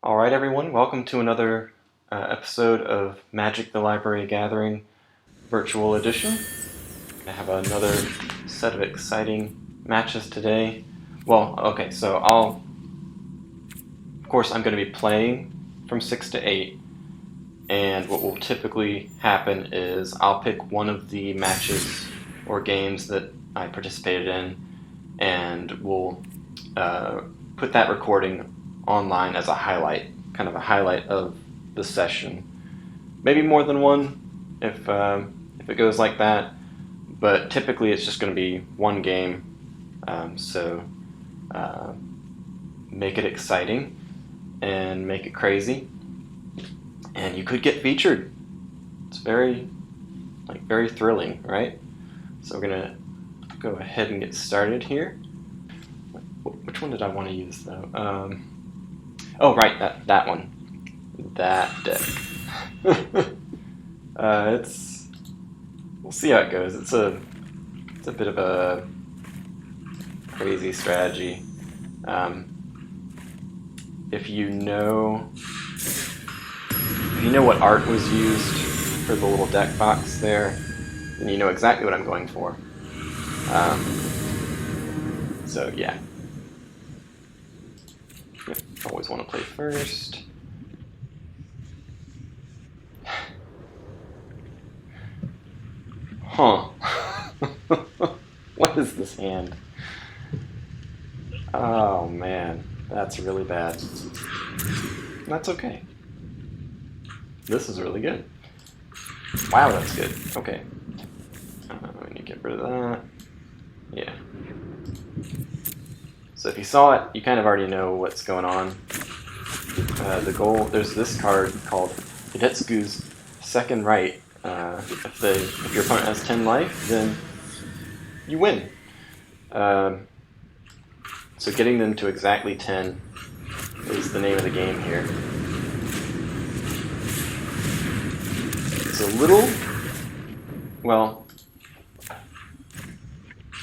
Alright everyone, welcome to another episode of Magic the Library Gathering Virtual Edition. I have another set of exciting matches today. Well, okay, so of course I'm going to be playing from 6 to 8, and what will typically happen is I'll pick one of the matches or games that I participated in, and we'll put that recording online as a highlight, kind of a highlight of the session. Maybe more than one if it goes like that, but typically it's just going to be one game. So make it exciting and make it crazy, and you could get featured. It's very thrilling, right? So we're gonna go ahead and get started here. Which one did I want to use though? Oh, right, that one. That deck. We'll see how it goes. It's a bit of a crazy strategy. If you know what art was used for the little deck box there, then you know exactly what I'm going for. So yeah. Always want to play first. Huh. What is this hand? Oh man, that's really bad. That's okay. This is really good. Wow, that's good. Okay. We need to get rid of that. Yeah. So if you saw it, you kind of already know what's going on. The goal, there's this card called Hidetsugu's Second Right. If your opponent has 10 life, then you win. So getting them to exactly 10 is the name of the game here. It's a little, well,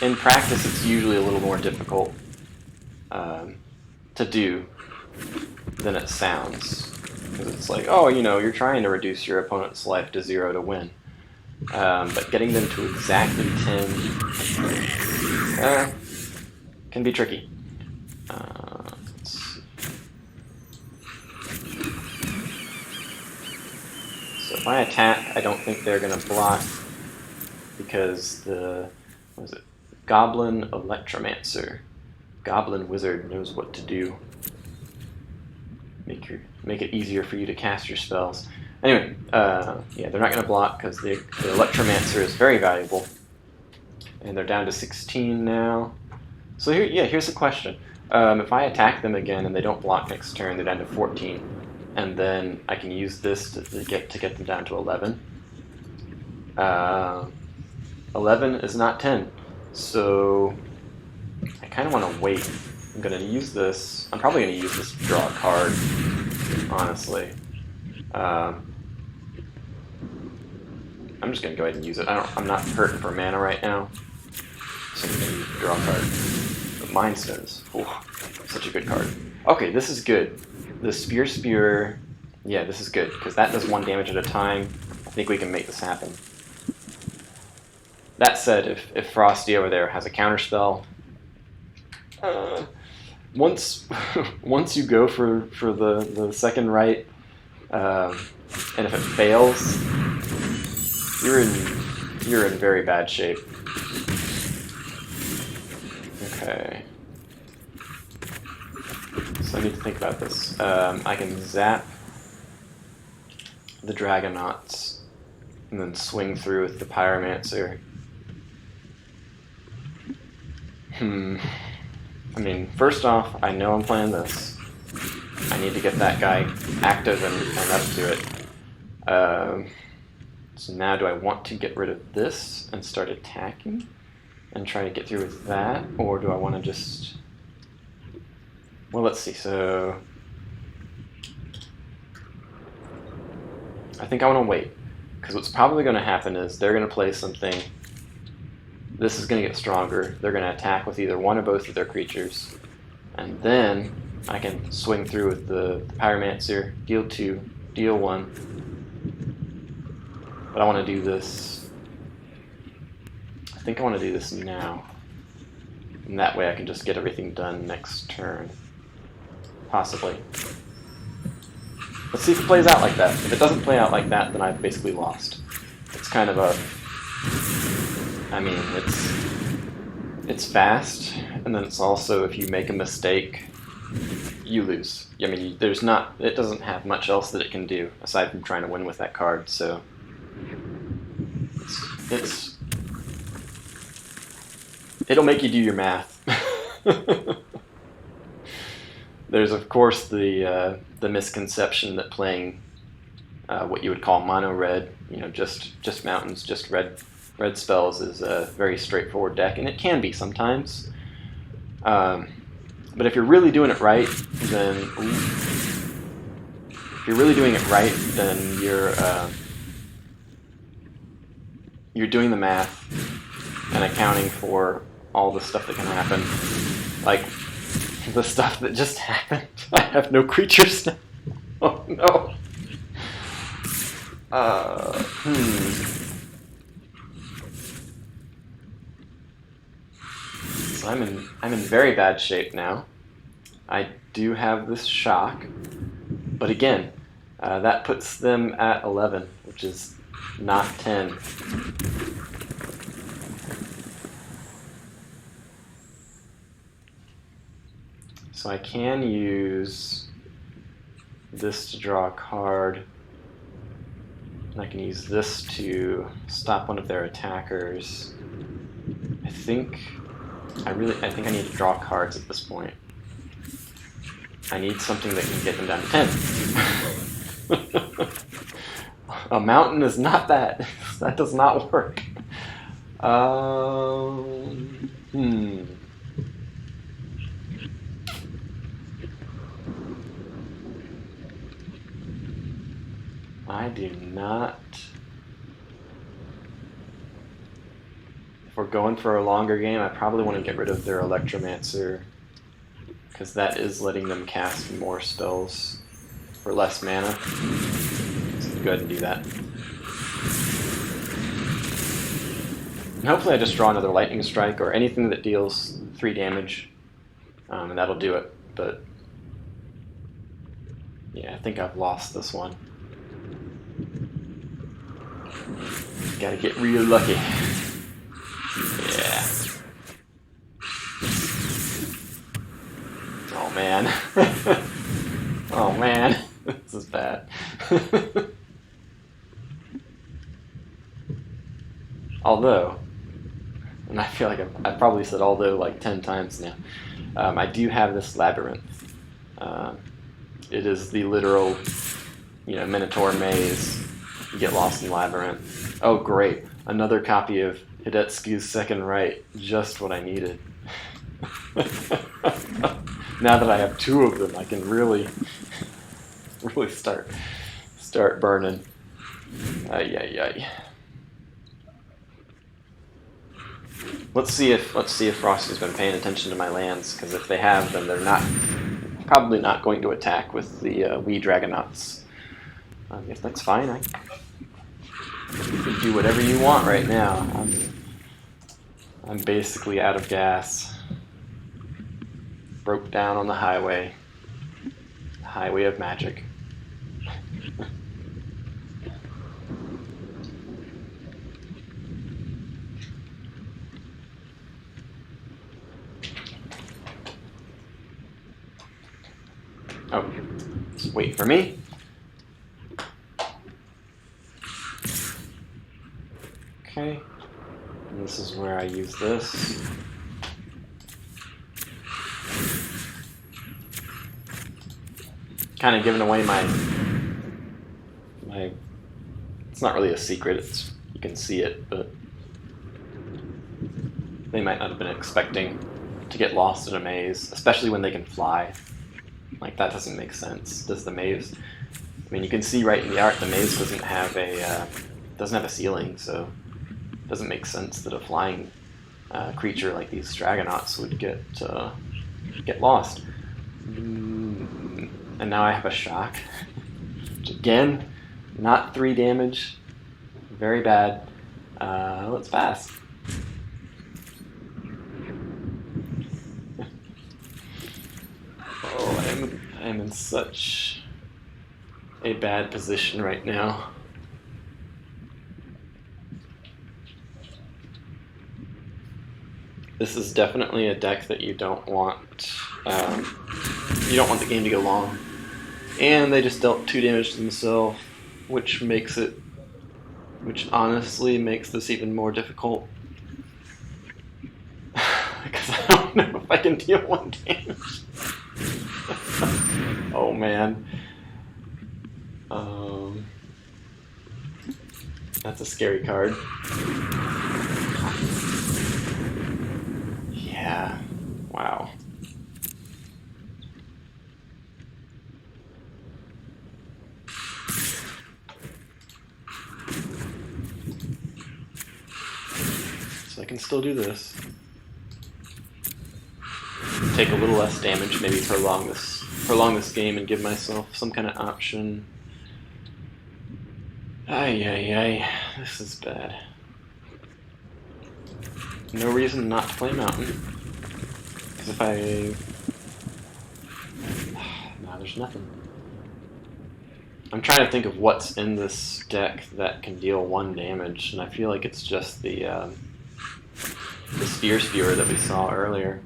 in practice it's usually a little more difficult to do than it sounds, because it's like, oh, you're trying to reduce your opponent's life to 0 to win, but getting them to exactly 10 can be tricky. Let's see. So if I attack, I don't think they're going to block, because Goblin Electromancer. Goblin Wizard knows what to do. Make it easier for you to cast your spells. Anyway, yeah, they're not going to block because the Electromancer is very valuable. And they're down to 16 now. So here's the question. If I attack them again and they don't block next turn, they're down to 14. And then I can use this to get them down to 11. 11 is not 10. So I kind of want to wait. I'm going to use this. I'm probably going to use this to draw a card, honestly. I'm just going to go ahead and use it. I'm not hurting for mana right now, so I'm going to draw a card. But Mind Stones. Ooh, such a good card. Okay, this is good. The Spear, yeah, this is good, because that does 1 damage at a time. I think we can make this happen. That said, if Frosty over there has a counterspell, once you go for the second right, and if it fails, you're in very bad shape. Okay. So I need to think about this. I can zap the Dragonauts and then swing through with the Pyromancer. I mean, first off, I know I'm playing this. I need to get that guy active and up to it. So now do I want to get rid of this and start attacking and try to get through with that, or do I want to just... Well, let's see. So I think I want to wait, because what's probably going to happen is they're going to play something. This is going to get stronger. They're going to attack with either one or both of their creatures, and then I can swing through with the Pyromancer, deal 2, deal 1. But I want to do this. I think I want to do this now. And that way I can just get everything done next turn. Possibly. Let's see if it plays out like that. If it doesn't play out like that, then I've basically lost. It's kind of a... I mean, it's fast, and then it's also, if you make a mistake, you lose. I mean, there's not... It doesn't have much else that it can do, aside from trying to win with that card, so... It'll make you do your math. There's, of course, the misconception that playing what you would call mono red, just mountains, just red spells, is a very straightforward deck, and it can be sometimes. But if you're really doing it right, then you're doing the math and accounting for all the stuff that can happen, like the stuff that just happened. I have no creatures now. Oh no. So I'm in very bad shape now. I do have this shock, but again, that puts them at 11, which is not 10. So I can use this to draw a card, and I can use this to stop one of their attackers. I think I need to draw cards at this point. I need something that can get them down to 10. A mountain is not that. That does not work. I do not. If we're going for a longer game, I probably want to get rid of their Electromancer, because that is letting them cast more spells for less mana. So go ahead and do that. And hopefully I just draw another Lightning Strike or anything that deals 3 damage, and that'll do it. But yeah, I think I've lost this one. Gotta get real lucky. Yeah. Oh man. Oh man. This is bad. Although, and I feel like I've probably said although like 10 times now, I do have this Labyrinth. It is the literal, Minotaur maze. You get lost in Labyrinth. Oh great, another copy of Hidetsugu's Second Right, just what I needed. Now that I have 2 of them, I can really start burning. Ay. Let's see if Frosty's been paying attention to my lands, because if they have, then they're probably not going to attack with the wee Dragonauts. If that's fine, you can do whatever you want right now. I'm basically out of gas. Broke down on the highway of magic. Oh, just wait for me. Okay, and this is where I use this. Kind of giving away my. It's not really a secret. You can see it, but they might not have been expecting to get lost in a maze, especially when they can fly. Like, that doesn't make sense. Does the maze? I mean, you can see right in the art the maze doesn't have a ceiling, so it doesn't make sense that a flying creature like these Dragonauts would get lost. And now I have a shock. Which again, not 3 damage. Very bad. Let's pass. Oh, I am in such a bad position right now. This is definitely a deck that you don't want. You don't want the game to go long. And they just dealt 2 damage to themselves, which honestly makes this even more difficult. Because I don't know if I can deal 1 damage. Oh man. That's a scary card. Yeah. Wow. So I can still do this. Take a little less damage, maybe prolong this game and give myself some kind of option. Ay, this is bad. No reason not to play Mountain. Because if I... No, there's nothing. I'm trying to think of what's in this deck that can deal 1 damage, and I feel like it's just the Spear Spewer that we saw earlier.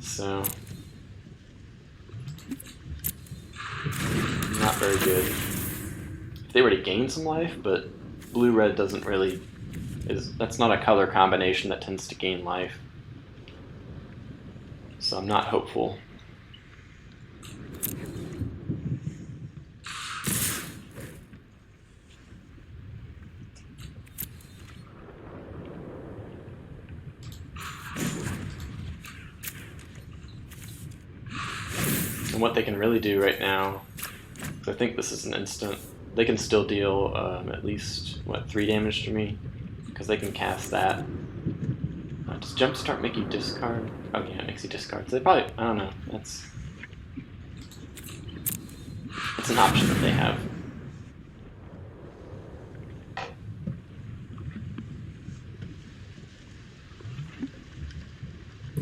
So... not very good. If they were to gain some life, but blue-red doesn't really... that's not a color combination that tends to gain life. So I'm not hopeful. And what they can really do right now, I think this is an instant, they can still deal at least, 3 damage to me? Because they can cast that. Does Jumpstart make you discard? Oh yeah, it makes you discard. So they probably, I don't know, that's an option that they have.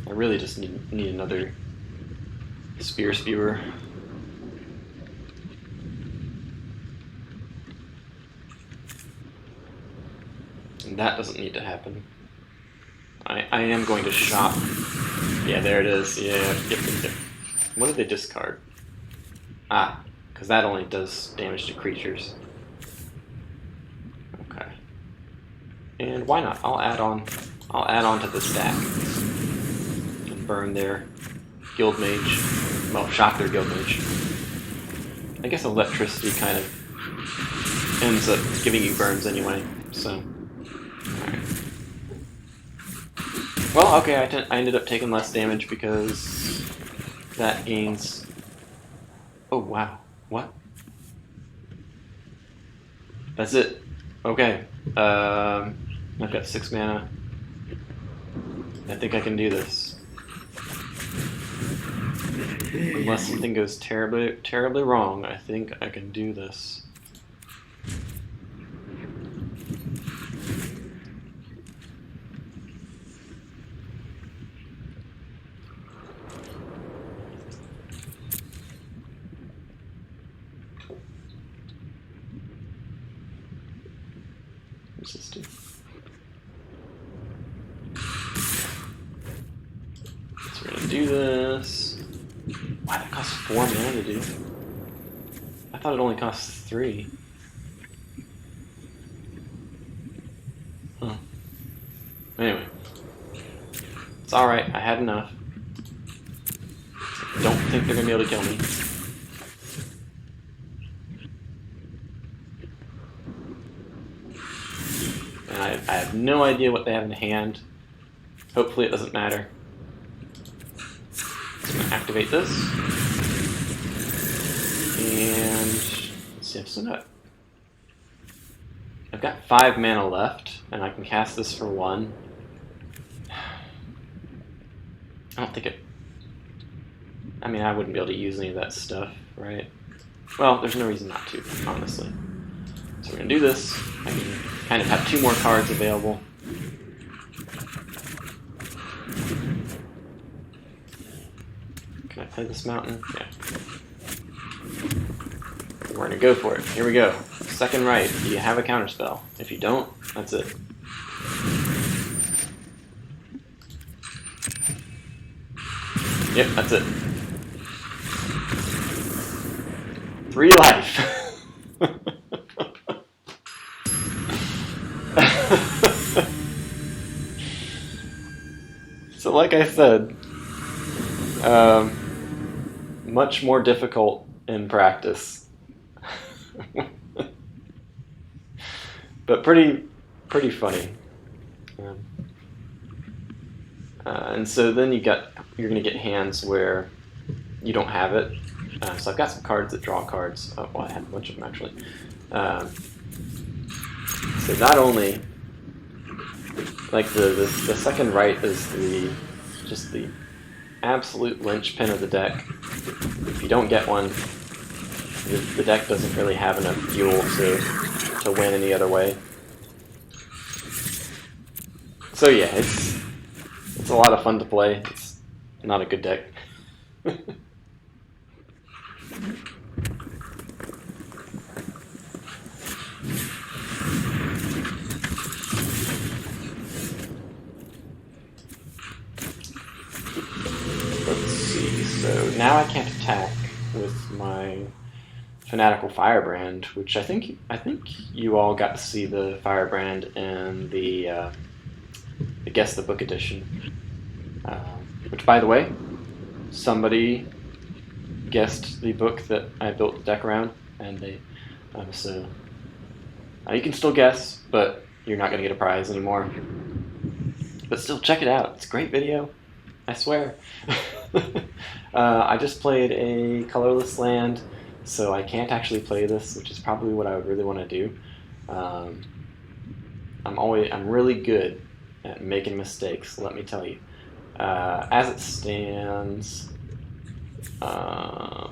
I really just need another Spear Spewer. And that doesn't need to happen. I am going to shop. Yeah, there it is. Yeah. What did they discard? Ah, because that only does damage to creatures. Okay. And why not? I'll add on to the stack and burn their Guild Mage. Well, shock their Guild Mage. I guess electricity kind of ends up giving you burns anyway. So. Alright. Well, okay, I ended up taking less damage because that gains... Oh, wow. What? That's it. Okay. I've got 6 mana. I think I can do this. Unless something goes terribly wrong, I think I can do this. Resisted. So we're gonna do this. Why that costs 4 mana to do? I thought it only costs 3. Huh. Anyway. It's alright, I had enough. Don't think they're gonna be able to kill me. And I have no idea what they have in hand. Hopefully it doesn't matter. So I'm gonna activate this. And let's see, I've got 5 mana left, and I can cast this for 1. I don't think it... I mean, I wouldn't be able to use any of that stuff, right? Well, there's no reason not to, honestly. So we're going to do this. I can kind of have 2 more cards available. Can I play this mountain? Yeah. We're going to go for it. Here we go. Second right. Do you have a counterspell? If you don't, that's it. Yep, that's it. 3 life. So like I said, much more difficult in practice. But pretty funny. And so then you're going to get hands where you don't have it. So I've got some cards that draw cards. Oh, well, I had a bunch of them actually. So not only, like the second right is just the absolute linchpin of the deck. If you don't get one, the deck doesn't really have enough fuel to win any other way. So yeah, it's a lot of fun to play. It's not a good deck. Let's see. So now I can't attack with my Fanatical Firebrand, which I think you all got to see the Firebrand in the Guess the Book edition. Which, by the way, somebody guessed the book that I built the deck around, and they so you can still guess, but you're not going to get a prize anymore. But still, check it out. It's a great video, I swear. I just played a colorless land, so I can't actually play this, which is probably what I would really want to do. I'm really good at making mistakes, let me tell you. As it stands, my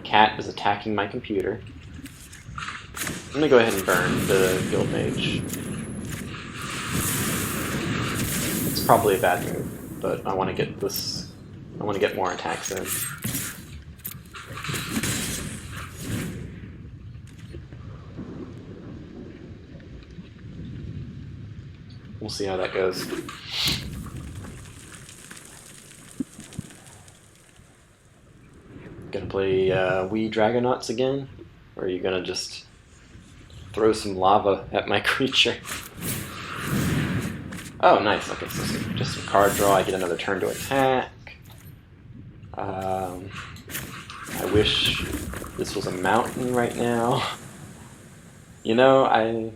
cat is attacking my computer. I'm gonna go ahead and burn the Guild Mage. It's probably a bad move, but I want to get this. I want to get more attacks in. We'll see how that goes. Gonna play Wee Dragonauts again? Or are you gonna just throw some lava at my creature? Oh, nice. Okay, so just some card draw. I get another turn to attack. I wish this was a mountain right now. You know, I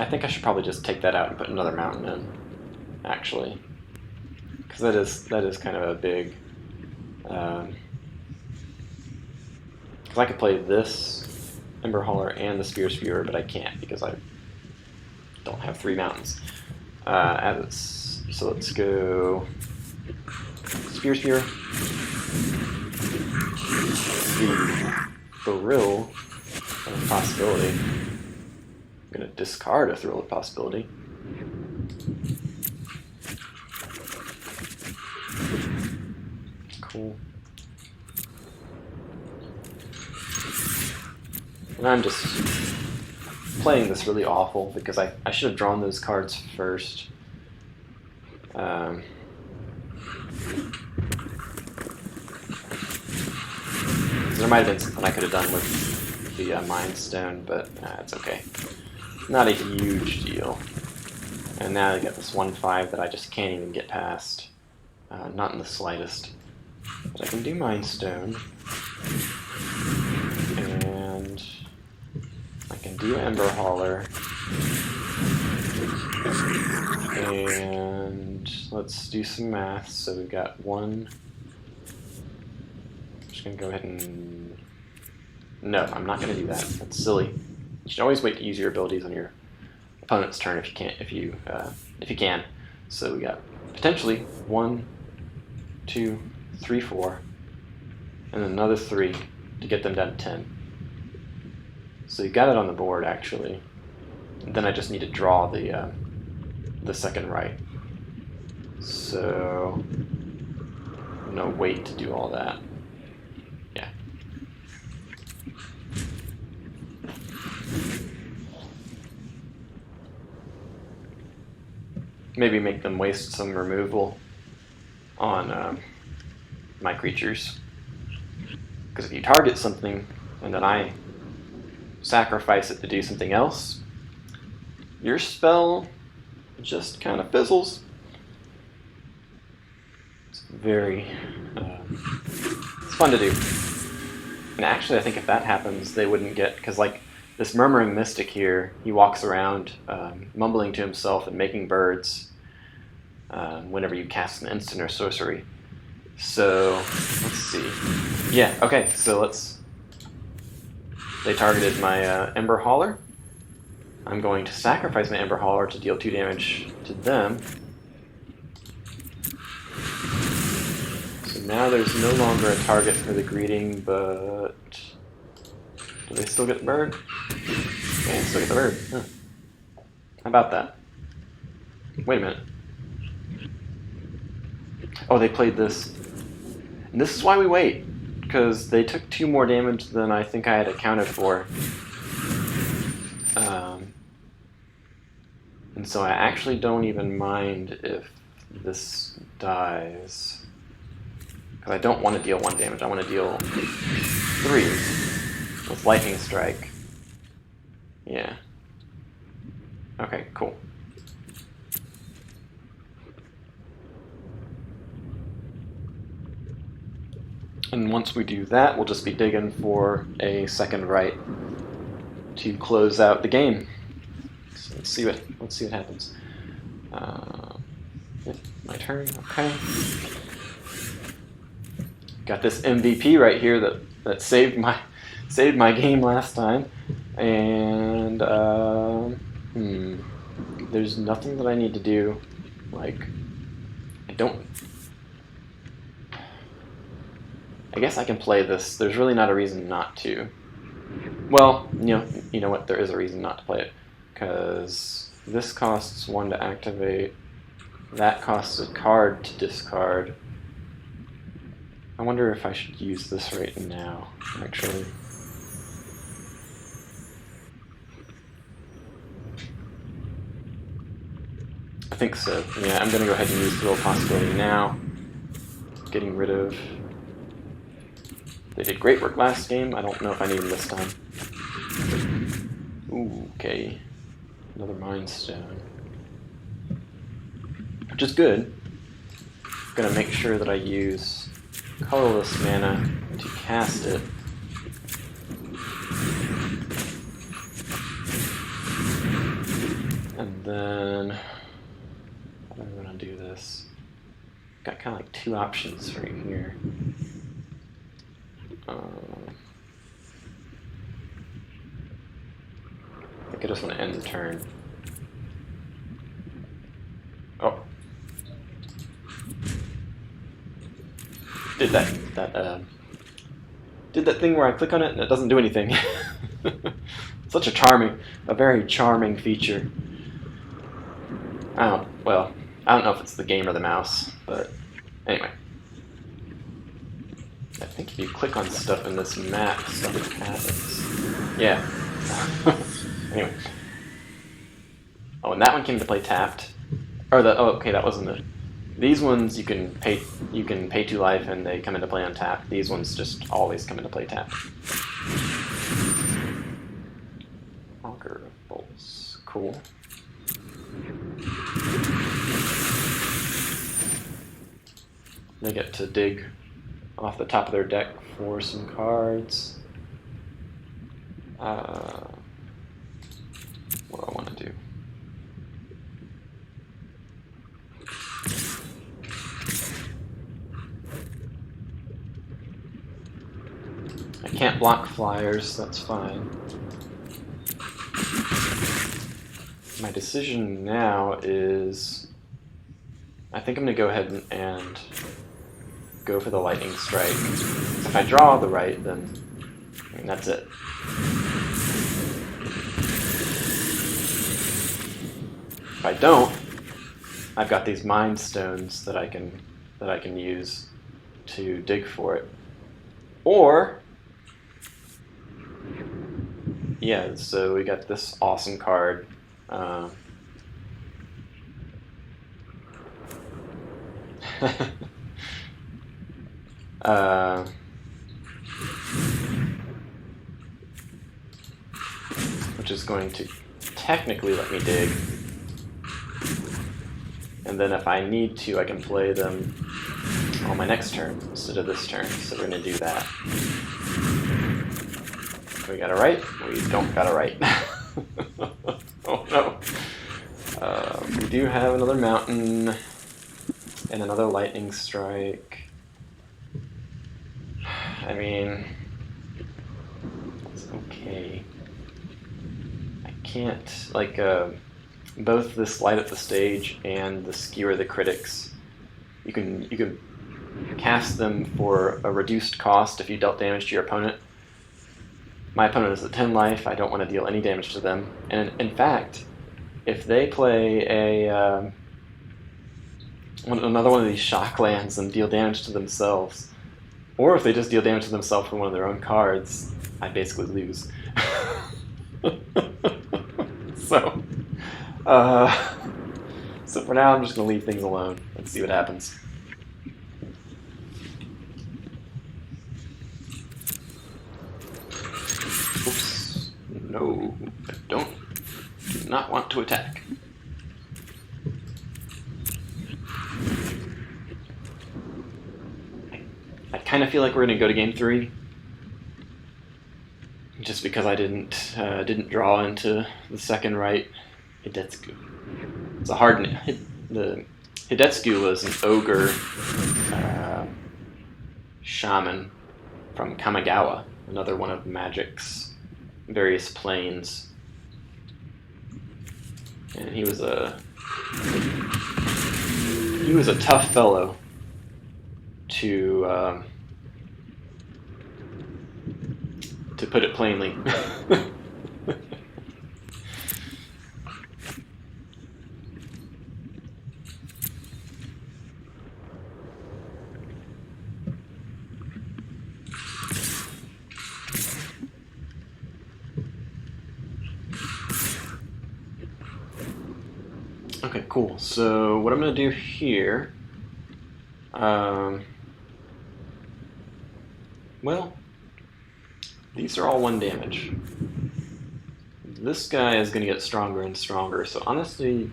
think I should probably just take that out and put another mountain in, actually, because that is kind of a big. Because I could play this Ember Hauler and the Spear Spewer, but I can't because I don't have 3 mountains. So let's go Spear Spewer. The Thrill of Possibility. I'm going to discard a Thrill of Possibility. Cool. And I'm just playing this really awful because I should have drawn those cards first. There might have been something I could have done with the Mind Stone, but it's okay. Not a huge deal. And now I got this 1/5 that I just can't even get past. Not in the slightest. But I can do Mind Stone. And I can do Ember Hauler. And let's do some math. So we've got 1. I'm just going to go ahead and... No, I'm not going to do that. That's silly. You should always wait to use your abilities on your opponent's turn if you can. So we got potentially 1, 2, 3, 4, and then another 3 to get them down to 10. So you got it on the board actually. And then I just need to draw the second right. So no wait to do all that. Yeah. Maybe make them waste some removal on my creatures. Because if you target something and then I sacrifice it to do something else, your spell just kind of fizzles. It's very it's fun to do. And actually, I think if that happens, they wouldn't get, because like this Murmuring Mystic here, he walks around mumbling to himself and making birds whenever you cast an instant or sorcery. So let's see. Yeah, okay, so they targeted my Ember Hauler. I'm going to sacrifice my Ember Hauler to deal 2 damage to them. So now there's no longer a target for the greeting, but do they still get the bird? Yeah, they still get the bird. Huh. How about that? Wait a minute. Oh, they played this. And this is why we wait, because they took 2 more damage than I think I had accounted for. And so I actually don't even mind if this dies. Because I don't want to deal 1 damage, I want to deal 3 with Lightning Strike. Yeah. Okay, cool. And once we do that, we'll just be digging for a second right to close out the game. So let's see what happens. My turn. Okay. Got this MVP right here that saved my game last time, and there's nothing that I need to do. Like, I guess I can play this. There's really not a reason not to. Well, you know what? There is a reason not to play it, because this costs 1 to activate. That costs a card to discard. I wonder if I should use this right now, actually. I think so. Yeah, I'm going to go ahead and use the Dual Possibility now. Getting rid of... They did great work last game. I don't know if I need them this time. Ooh, okay. Another Mind Stone. Which is good. I'm going to make sure that I use colorless mana to cast it. And then, how do I want to do this? Got kind of like 2 options right here. I think I just want to end the turn. Oh. Did that thing where I click on it and it doesn't do anything. Such a very charming feature. I don't know if it's the game or the mouse, but anyway. I think if you click on stuff in this map, stuff happens. Yeah. Anyway. Oh, and that one came to play tapped. Okay, that wasn't it. These ones you can pay 2 life and they come into play untapped. These ones just always come into play tapped. Augur of Bolts. Cool. They get to dig off the top of their deck for some cards. What do I want to do? I can't block flyers, that's fine. my decision now is I think I'm going to go ahead and go for the lightning strike. If I draw the right, then I mean, that's it. If I don't, I've got these mind stones that I can use to dig for it. Or yeah, so we got this awesome card. Which is going to technically let me dig. And then if I need to, I can play them on my next turn instead of this turn. So we're going to do that. We got a right? We don't got a right. Oh no. We do have another mountain and another lightning strike. I mean, it's okay. I can't, like, both this light up the stage and the skewer the critics, you can cast them for a reduced cost if you dealt damage to your opponent. My opponent is at 10 life, I don't want to deal any damage to them. And in fact, if they play another one of these shock lands and deal damage to themselves, or if they just deal damage to themselves from one of their own cards, I basically lose. So for now I'm just going to leave things alone and see what happens. Oops. No, I do not want to attack. I kind of feel like we're going to go to game 3, just because I didn't draw into the second right Hidetsugu. It's a hard name. The Hidetsugu was an ogre shaman from Kamigawa, another one of Magic's various planes, and he was a tough fellow to put it plainly. Okay, cool. So what I'm going to do here, well, these are all 1 damage. This guy is going to get stronger and stronger, so honestly,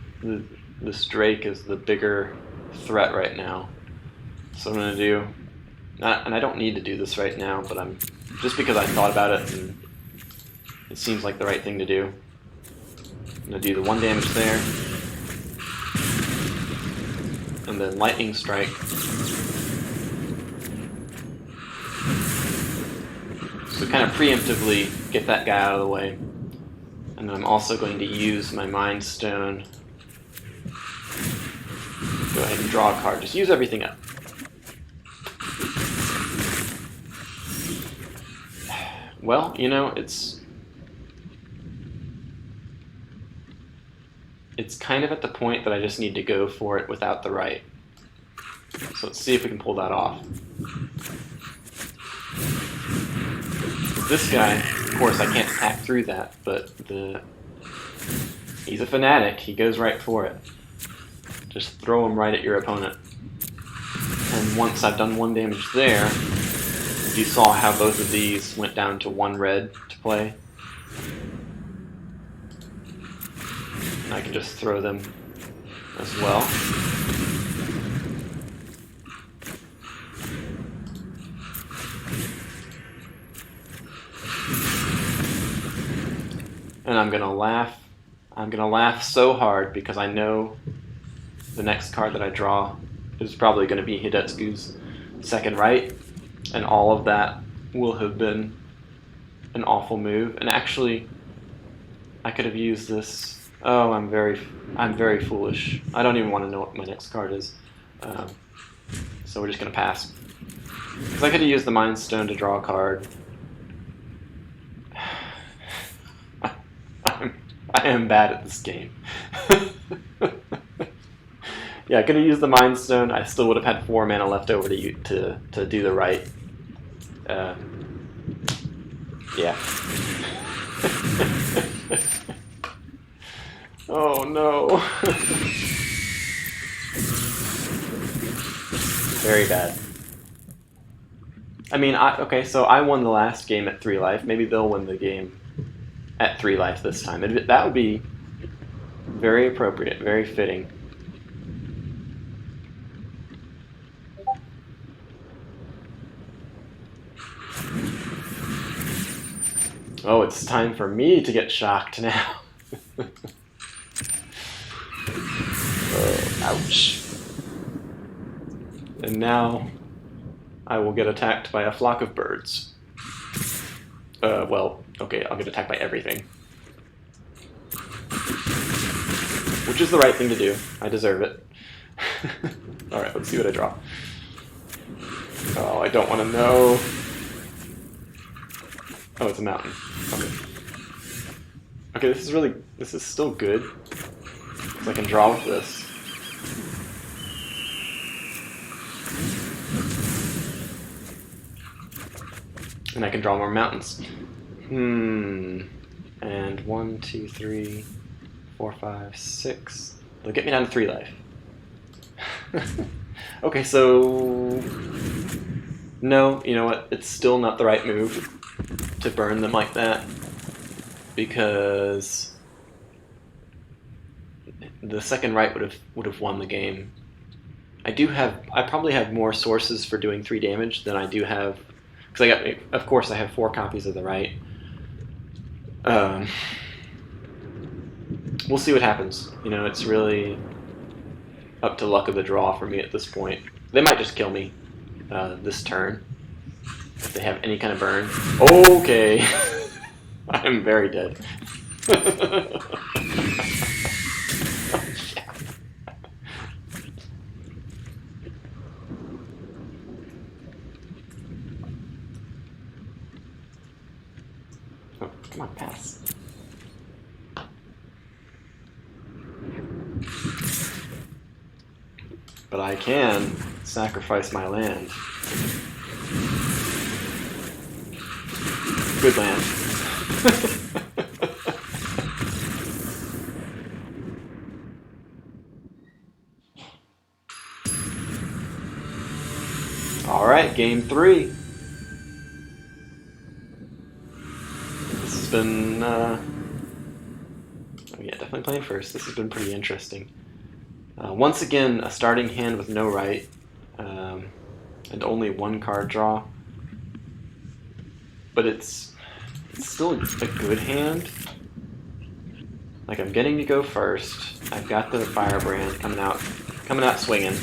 this Drake is the bigger threat right now. So I'm going to do, and I don't need to do this right now, but just because I thought about it and it seems like the right thing to do. I'm going to do the 1 damage there. And then lightning strike. So kind of preemptively get that guy out of the way. And then I'm also going to use my Mind Stone. Go ahead and draw a card. Just use everything up. Well, you know, it's kind of at the point that I just need to go for it without the right. So let's see if we can pull that off. This guy, of course, I can't attack through that, but he's a fanatic. He goes right for it. Just throw him right at your opponent. And once I've done 1 damage there, you saw how both of these went down to 1 red to play. And I can just throw them as well. And I'm gonna laugh. I'm gonna laugh so hard because I know the next card that I draw is probably gonna be Hidetsugu's second right, and all of that will have been an awful move. And actually, I could have used this Oh, I'm very foolish. I don't even want to know what my next card is. So we're just gonna pass. Because I could have used the Mind Stone to draw a card. I am bad at this game. Yeah, I could have used the Mind Stone. I still would have had 4 mana left over to do the right. Yeah. Oh no. Very bad. I mean, okay, so I won the last game at 3 life. Maybe they'll win the game at 3 life this time. That would be very appropriate, very fitting. Oh, it's time for me to get shocked now. Oh, ouch. And now I will get attacked by a flock of birds. Well, okay, I'll get attacked by everything. Which is the right thing to do. I deserve it. Alright, let's see what I draw. Oh, I don't want to know. Oh, it's a mountain. Okay. Okay, this is still good. Because I can draw with this. And I can draw more mountains. And 1, 2, 3, 4, 5, 6. They'll get me down to 3 life. Okay, so no, you know what? It's still not the right move to burn them like that, because the second right would have won the game. I probably have more sources for doing 3 damage than I do have, because of course I have 4 copies of the right. We'll see what happens. You know, it's really up to luck of the draw for me at this point. They might just kill me this turn if they have any kind of burn. Okay. I'm very dead. Oh, come on, pass. But I can sacrifice my land. Good land. Alright, game 3. This has been, oh yeah, definitely playing first. This has been pretty interesting. Once again, a starting hand with no right, and only 1 card draw. But it's still a good hand. Like, I'm getting to go first. I've got the Firebrand coming out swinging.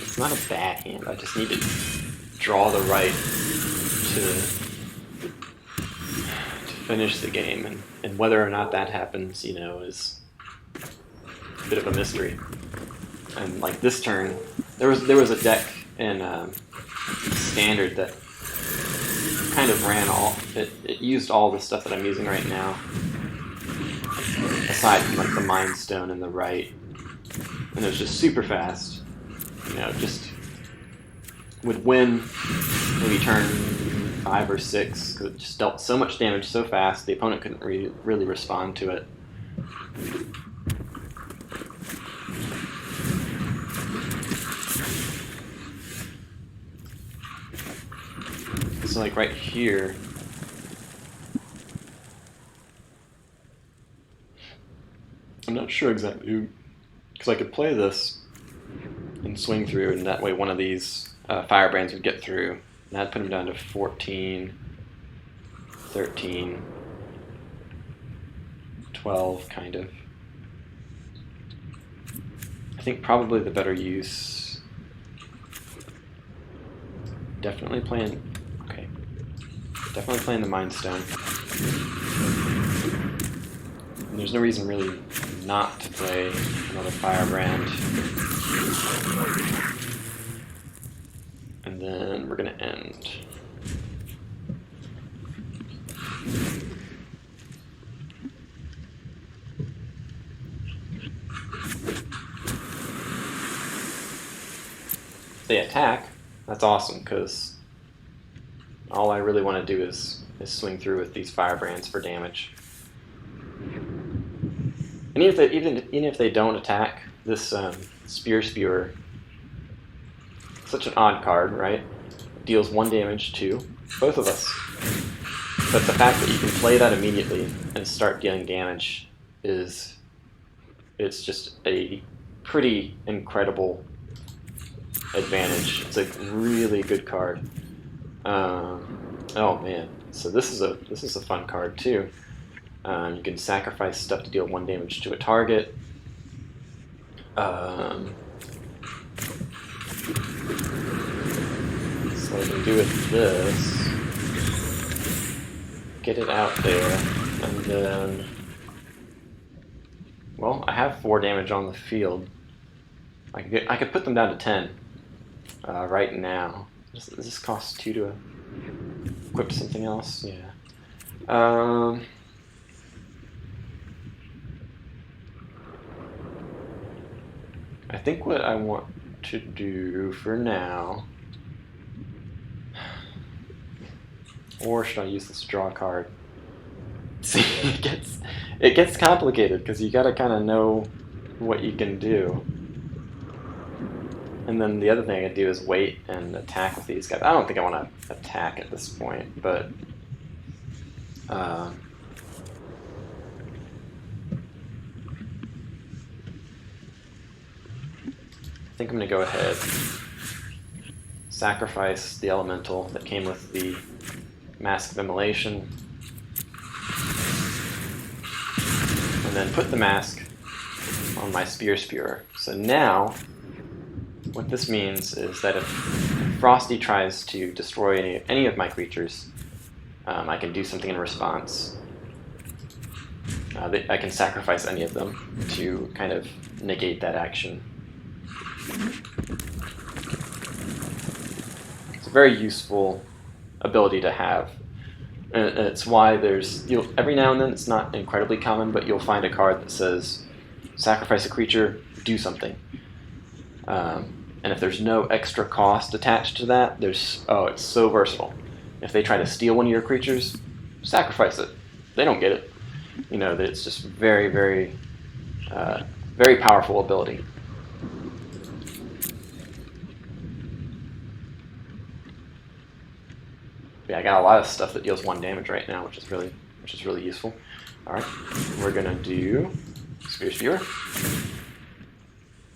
It's not a bad hand. I just need to draw the right to finish the game, and whether or not that happens, you know, is a bit of a mystery. And like this turn, there was a deck in Standard that kind of ran it used all the stuff that I'm using right now, aside from like the Mind Stone and the right, and it was just super fast. You know, just would win maybe turn 5 or 6, because it just dealt so much damage so fast, the opponent couldn't really respond to it. So like right here, I'm not sure exactly, because I could play this and swing through, and that way one of these Firebrands would get through. And that'd put him down to 14, 13, 12, kind of. I think probably the better use, definitely playing the Mind Stone. there's no reason really not to play another Firebrand. And then we're going to end. If they attack, that's awesome, because all I really want to do is swing through with these Firebrands for damage. And even if they don't attack, this Spear Spewer, such an odd card, right? Deals 1 damage to both of us. But the fact that you can play that immediately and start dealing damage it's just a pretty incredible advantage. It's a really good card. Oh man, so this is a fun card too. You can sacrifice stuff to deal 1 damage to a target. So what I can do with this, get it out there, and then, well, I have 4 damage on the field. I could put them down to 10 right now. Does this cost 2 to equip something else? Yeah. I think what I want to do for now, or should I use this draw card? See, it gets complicated because you gotta kind of know what you can do. And then the other thing I can do is wait and attack with these guys. I don't think I want to attack at this point, but I think I'm going to go ahead, sacrifice the elemental that came with the Mask of Immolation, and then put the mask on my Spear Spewer. So now, what this means is that if Frosty tries to destroy any of my creatures, I can do something in response. I can sacrifice any of them to kind of negate that action. It's a very useful ability to have. And it's why every now and then, it's not incredibly common, but you'll find a card that says, sacrifice a creature, do something. And if there's no extra cost attached to that, it's so versatile. If they try to steal one of your creatures, sacrifice it. They don't get it. You know, it's just very, very, very powerful ability. Yeah, I got a lot of stuff that deals 1 damage right now, which is really useful. All right, we're gonna do Spear Spewer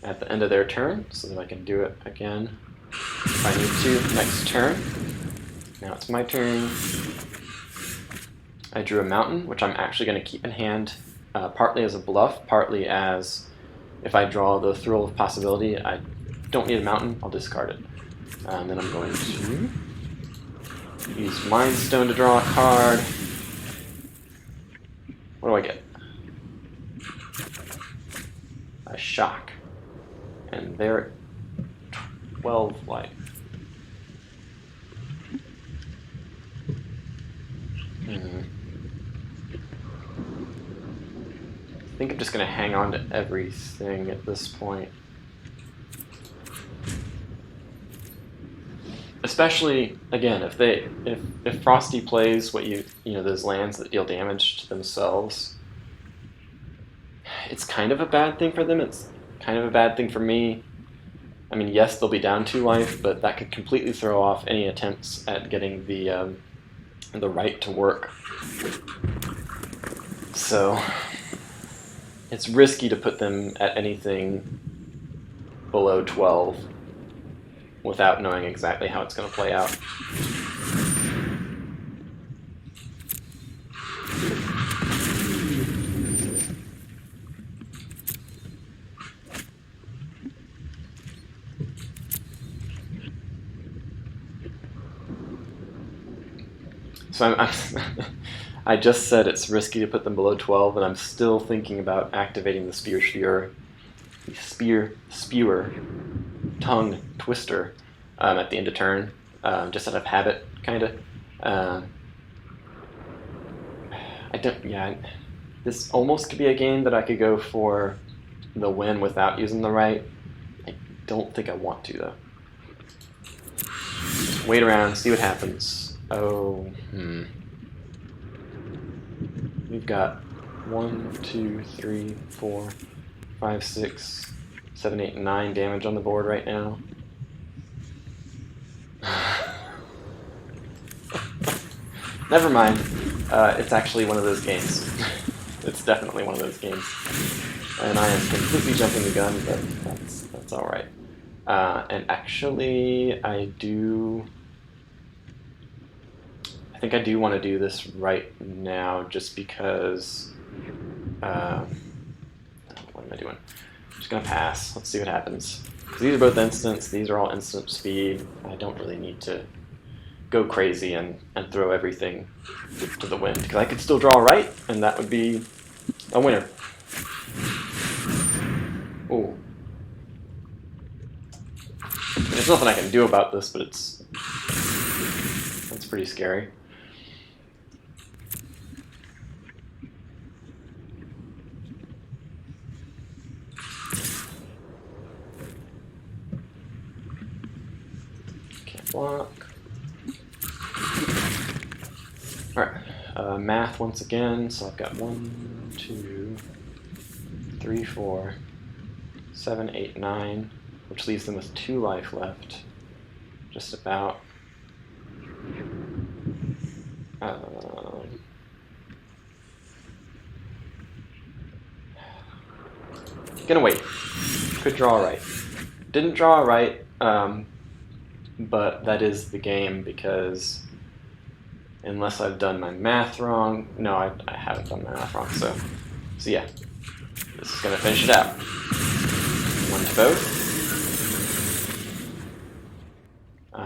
at the end of their turn, so that I can do it again if I need to next turn. Now it's my turn. I drew a mountain, which I'm actually going to keep in hand, partly as a bluff, partly as if I draw the Thrill of Possibility, I don't need a mountain, I'll discard it. And then I'm going to use Mind Stone to draw a card. What do I get? A Shock. And they're at 12 life. I think I'm just going to hang on to everything at this point. Especially, again, if Frosty plays those lands that deal damage to themselves, it's kind of a bad thing for them. It's kind of a bad thing for me. I mean, yes, they'll be down 2 life, but that could completely throw off any attempts at getting the right to work. So it's risky to put them at anything below 12 without knowing exactly how it's going to play out. So I just said it's risky to put them below 12, and I'm still thinking about activating the Spewer tongue twister at the end of turn, just out of habit, kind of. I don't. Yeah, this almost could be a game that I could go for the win without using the right. I don't think I want to though. Wait around, see what happens. Oh, We've got 1, 2, 3, 4, 5, 6, 7, 8, 9 damage on the board right now. Never mind. It's actually one of those games. It's definitely one of those games. And I am completely jumping the gun, but that's all right. And actually, I think I do want to do this right now, just because. What am I doing? I'm just gonna pass. Let's see what happens. Because these are both instants. These are all instant speed. I don't really need to go crazy and throw everything to the wind, because I could still draw right, and that would be a winner. Ooh. There's nothing I can do about this, but that's pretty scary. Can't block. Alright, math once again, so I've got 1, 2, 3, 4, 7, 8, 9, which leaves them with 2 life left. Just about. Gonna wait. Could draw right. Didn't draw right, but that is the game, because unless I've done my math wrong. No, I haven't done my math wrong, so yeah. This is going to finish it out. 1 to both.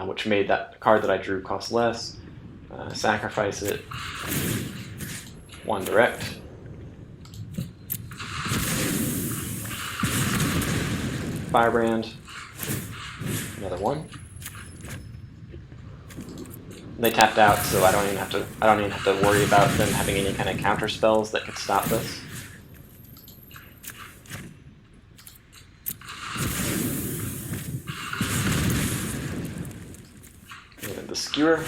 Which made that card that I drew cost less. Sacrifice it. 1 direct. Firebrand. Another 1. They tapped out, so I don't even have to worry about them having any kind of counter spells that could stop this. And the skewer.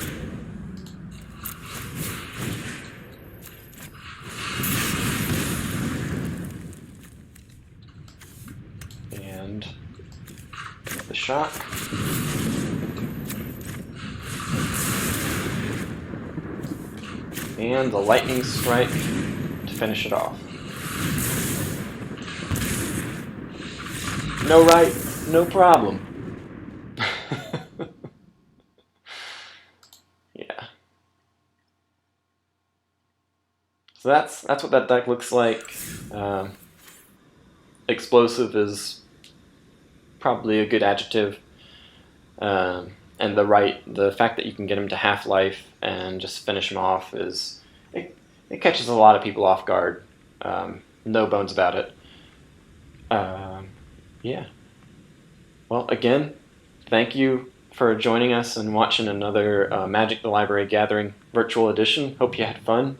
And the shock. And the lightning strike to finish it off. No right, no problem. Yeah. So that's what that deck looks like. Explosive is probably a good adjective. And the fact that you can get him to half-life and just finish him off it catches a lot of people off guard. No bones about it. Yeah. Well, again, thank you for joining us and watching another Magic the Library Gathering virtual edition. Hope you had fun.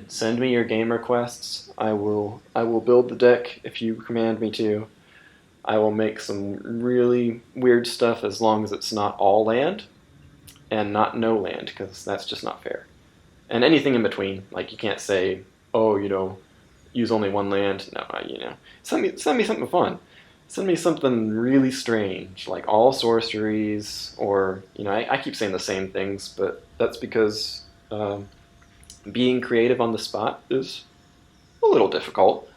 Send me your game requests. I will build the deck if you command me to. I will make some really weird stuff as long as it's not all land and not no land, because that's just not fair. And anything in between, like you can't say, oh, use only 1 land. No, send me something fun. Send me something really strange, like all sorceries, or I keep saying the same things, but that's because being creative on the spot is a little difficult.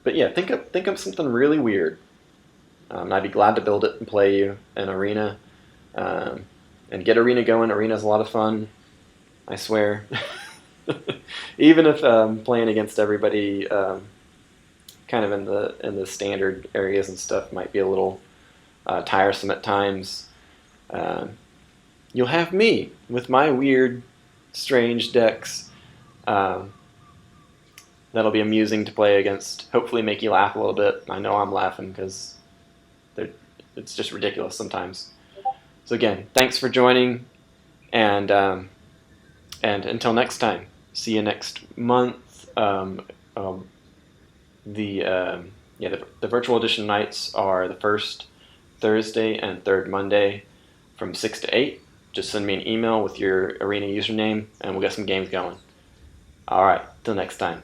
But yeah, think of something really weird. I'd be glad to build it and play you an arena, and get arena going. Arena's a lot of fun, I swear. Even if playing against everybody, kind of in the standard areas and stuff, might be a little tiresome at times. you'll have me with my weird, strange decks. That'll be amusing to play against. Hopefully make you laugh a little bit. I know I'm laughing because it's just ridiculous sometimes. So again, thanks for joining, and until next time, see you next month. The virtual edition nights are the first Thursday and third Monday from 6 to 8. Just send me an email with your arena username, and we'll get some games going. All right, till next time.